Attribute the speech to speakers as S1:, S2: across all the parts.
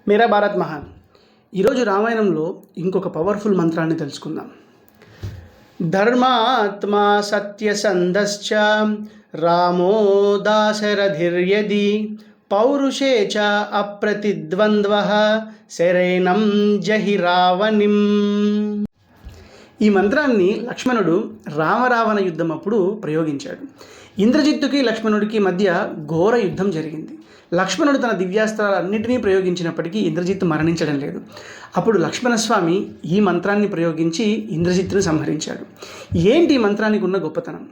S1: మేరా భారత్ మహాన్. ఈరోజు రామాయణంలో ఇంకొక పవర్ఫుల్ మంత్రాన్ని తెలుసుకుందాం. ధర్మాత్మా సత్యసంధశ్చ రామో దాశరథిర్యది పౌరుషే చ అప్రతిద్వంద్వః శరైనం జహి రావణిం. ఈ మంత్రాన్ని లక్ష్మణుడు రామరావణ యుద్ధం అప్పుడు ప్రయోగించాడు. ఇంద్రజిత్తుకి లక్ష్మణుడికి మధ్య ఘోర యుద్ధం జరిగింది. లక్ష్మణుడు తన దివ్యాస్త్రాలన్నింటినీ ప్రయోగించినప్పటికీ ఇంద్రజిత్తు మరణించడం లేదు. అప్పుడు లక్ష్మణస్వామి ఈ మంత్రాన్ని ప్రయోగించి ఇంద్రజిత్తును సంహరించాడు. ఏంటి ఈ మంత్రానికి ఉన్న గొప్పతనం?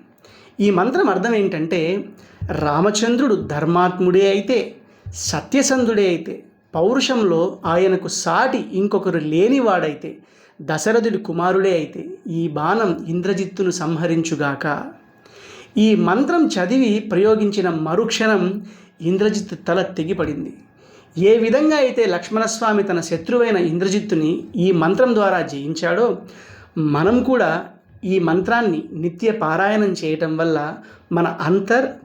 S1: ఈ మంత్రం అర్థం ఏంటంటే, రామచంద్రుడు ధర్మాత్ముడే అయితే, సత్యసంధుడే అయితే, పౌరుషంలో ఆయనకు సాటి ఇంకొకరు లేనివాడైతే, దశరథుడి కుమారుడే అయితే ఈ బాణం ఇంద్రజిత్తును సంహరించుగాక. ఈ మంత్రం చదివి ప్రయోగించిన మరుక్షణం ఇంద్రజిత్తు తల తెగిపడింది. ఏ విధంగా అయితే లక్ష్మణస్వామి తన శత్రువైన ఇంద్రజిత్తుని ఈ మంత్రం ద్వారా జయించాడో, మనం కూడా ఈ మంత్రాన్ని నిత్య పారాయణం చేయటం వల్ల మన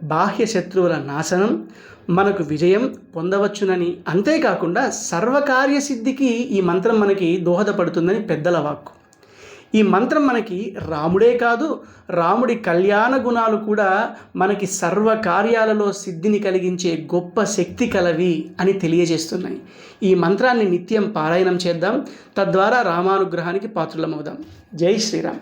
S1: బాహ్య శత్రువుల నాశనం, మనకు విజయం పొందవచ్చునని, అంతేకాకుండా సర్వకార్యసిద్ధికి ఈ మంత్రం మనకి దోహదపడుతుందని పెద్దల వాక్కు. ఈ మంత్రం మనకి రాముడే కాదు, రాముడి కళ్యాణ గుణాలు కూడా మనకి సర్వకార్యాలలో సిద్ధిని కలిగించే గొప్ప శక్తి కలవి అని తెలియజేస్తున్నాయి. ఈ మంత్రాన్ని నిత్యం పారాయణం చేద్దాం, తద్వారా రామానుగ్రహానికి పాత్రులమవుదాం. జై శ్రీరామ్.